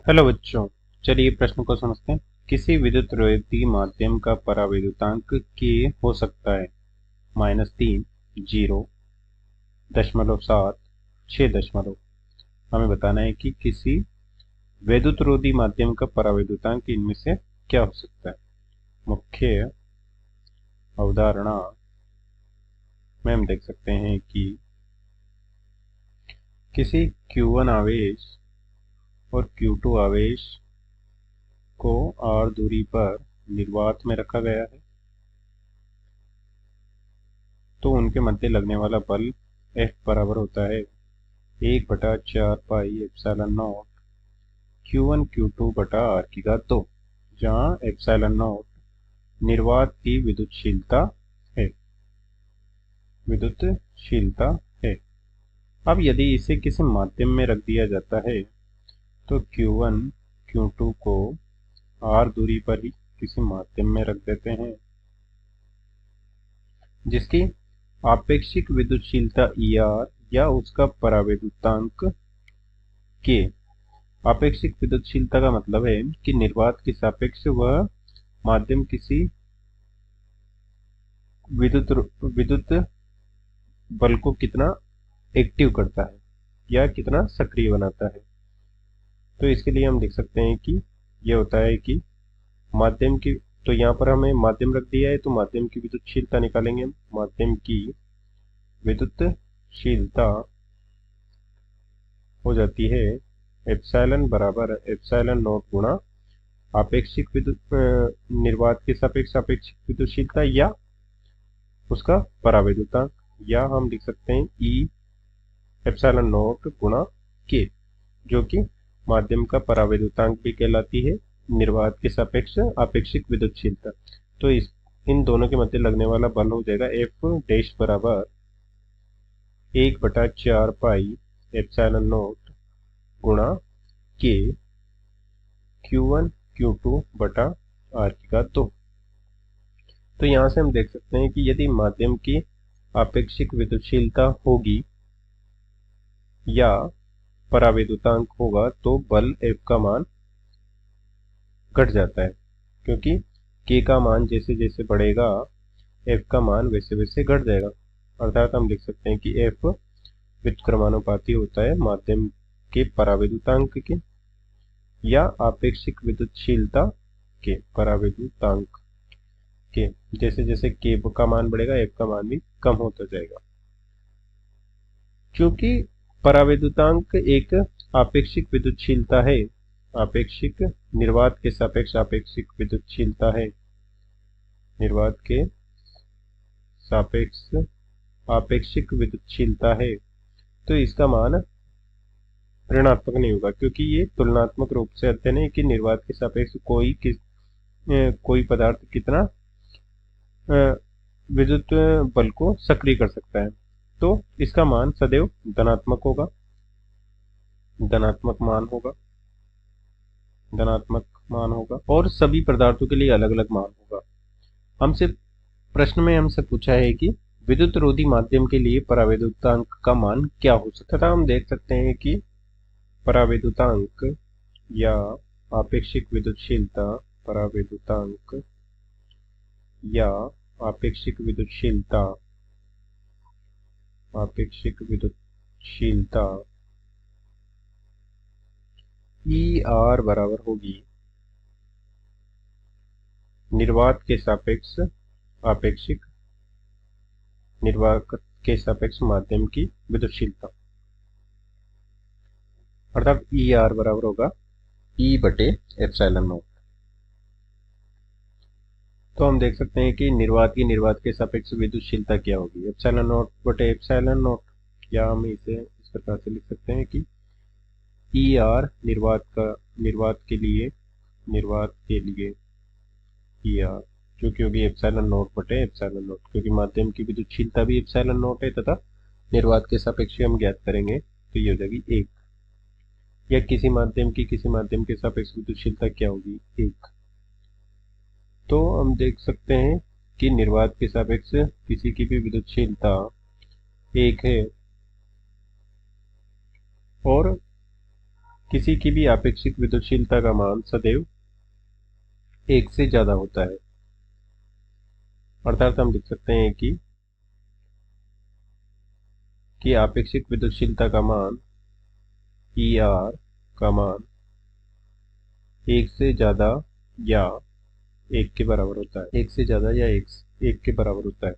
Hello बच्चों, चलिए प्रश्न को समझते हैं। किसी विद्युत रोधी माध्यम का परावैद्युतांक के हो सकता है -3, 0.7, 6 हमें बताना है कि किसी विद्युत रोधी माध्यम का परावैद्युतांक इनमें से क्या हो सकता है। मुख्य अवधारणा में हम देख सकते हैं कि किसी Q1 आवेश और Q2 आवेश को r दूरी पर निर्वात में रखा गया है, तो उनके मध्य लगने वाला बल F बराबर होता है 1/4 pi epsilon not Q1 Q2 बटा r², जहाँ एप्सिलॉन नॉट निर्वात की विद्युतशीलता है। अब यदि इसे किसी माध्यम में रख दिया जाता है तो Q1 Q2 को r दूरी पर ही किसी माध्यम में रख देते हैं, जिसकी आपेक्षिक विद्युतशीलता ER या उसका परावैद्युतांक K। आपेक्षिक विद्युतशीलता का मतलब है कि निर्वात के सापेक्ष वह माध्यम किसी विद्युत बल को कितना एक्टिव करता है या कितना सक्रिय बनाता है। तो इसके लिए हम लिख सकते हैं कि यह होता है कि माध्यम की, तो यहाँ पर हमें माध्यम रख दिया है तो माध्यम की विद्युतशीलता निकालेंगे हम। माध्यम की विद्युतशीलता हो जाती है एप्सिलॉन बराबर एप्सिलॉन नॉट गुणा आपेक्षिक विद्युत निर्वात के सापेक्ष आपेक्षिक विद्युतशीलता या उसका परावैद्युतांक, या हम लिख सकते हैं E एप्सिलॉन नॉट गुणा K, जो कि माध्यम का परावैद्युतांक भी कहलाती है निर्वात के सापेक्ष आपेक्षिक विद्युतशीलता। तो इन दोनों के मध्य लगने वाला बल हो जाएगा F डैश बराबर 1/4 पाई एप्सिलॉन नॉट गुणा K Q1 Q2 बटा r²। तो यहाँ से हम देख सकते हैं कि यदि माध्यम की आपेक्षिक विद्युतशीलता होगी या परावैद्युतांक होगा तो बल F का मान घट जाता है, क्योंकि K का मान जैसे जैसे बढ़ेगा F का मान वैसे वैसे घट जाएगा। अर्थात हम लिख सकते हैं कि F व्युत्क्रमानुपाती होता है माध्यम के परावैद्युतांक के या आपेक्षिक विद्युतशीलता के परावैद्युतांक के। जैसे जैसे K का मान बढ़ेगा F का मान भी कम होता जाएगा। क्योंकि परावैद्युतांक एक आपेक्षिक विद्युतशीलता है, आपेक्षिक निर्वात के सापेक्ष आपेक्षिक विद्युतशीलता है, निर्वात के सापेक्ष आपेक्षिक विद्युतशीलता है, तो इसका मान ऋणात्मक नहीं होगा, क्योंकि ये तुलनात्मक रूप से अध्ययन है कि निर्वात के सापेक्ष कोई पदार्थ कितना विद्युत बल को सक्रिय कर सकता है। तो इसका मान सदैव धनात्मक होगा, धनात्मक मान होगा और सभी पदार्थों के लिए अलग अलग मान होगा। प्रश्न में हमसे पूछा है कि विद्युत रोधी माध्यम के लिए परावैद्युतांक का मान क्या हो सकता है। तथा हम देख सकते हैं कि परावैद्युतांक या आपेक्षिक विद्युतशीलता, परावैद्युतांक या आपेक्षिक विद्युतशीलता ER बराबर होगी निर्वात के सापेक्ष आपेक्षिक निर्वात के सापेक्ष माध्यम की विद्युतशीलता, अर्थात ER बराबर होगा E बटे एप्सिलॉन नॉट। तो हम देख सकते हैं कि निर्वात के सापेक्ष विद्युतशीलता क्या होगी, एप्सिलॉन नॉट बटे एप्सिलॉन नॉट, या हम इसे इस प्रकार से लिख सकते हैं कि ER निर्वात के लिए ER जो कि होगी एप्सिलॉन नॉट बटे एप्सिलॉन नॉट, क्योंकि माध्यम की विद्युतशीलता भी एप्सिलॉन नॉट है तथा निर्वात के सापेक्ष हम ज्ञात करेंगे तो ये हो जाएगी 1। या किसी माध्यम के सापेक्ष विद्युतशीलता क्या होगी, 1। तो हम देख सकते हैं कि निर्वात के सापेक्ष किसी की भी विद्युतशीलता 1 है और किसी की भी आपेक्षिक विद्युतशीलता का मान सदैव 1 से ज्यादा होता है। अर्थात हम लिख सकते हैं कि आपेक्षिक विद्युतशीलता का मान ER का मान 1 से ज्यादा या 1 के बराबर होता है। 1 से ज्यादा या 1 के बराबर होता है,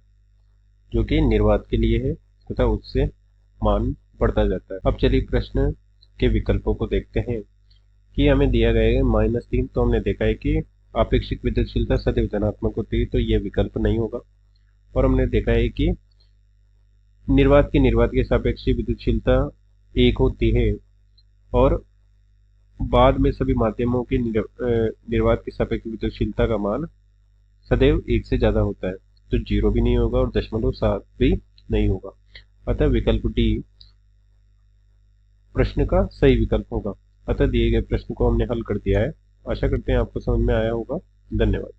जो कि निर्वात के लिए है तथा उससे मान बढ़ता जाता है। अब चलिए प्रश्न के विकल्पों को देखते हैं कि हमें दिया गया है -3। तो हमने देखा है कि आपेक्षिक विद्युतशीलता सदैव धनात्मक होती है, तो यह विकल्प नहीं होगा। और हमने देखा है कि निर्वात के सापेक्ष विद्युतशीलता 1 होती है और बाद में सभी माध्यमों की निर्वात की सापेक्ष विद्युतशीलता का मान सदैव 1 से ज्यादा होता है, तो 0 भी नहीं होगा और 0.7 भी नहीं होगा। अतः विकल्प डी प्रश्न का सही विकल्प होगा। अतः दिए गए प्रश्न को हमने हल कर दिया है। आशा करते हैं आपको समझ में आया होगा। धन्यवाद।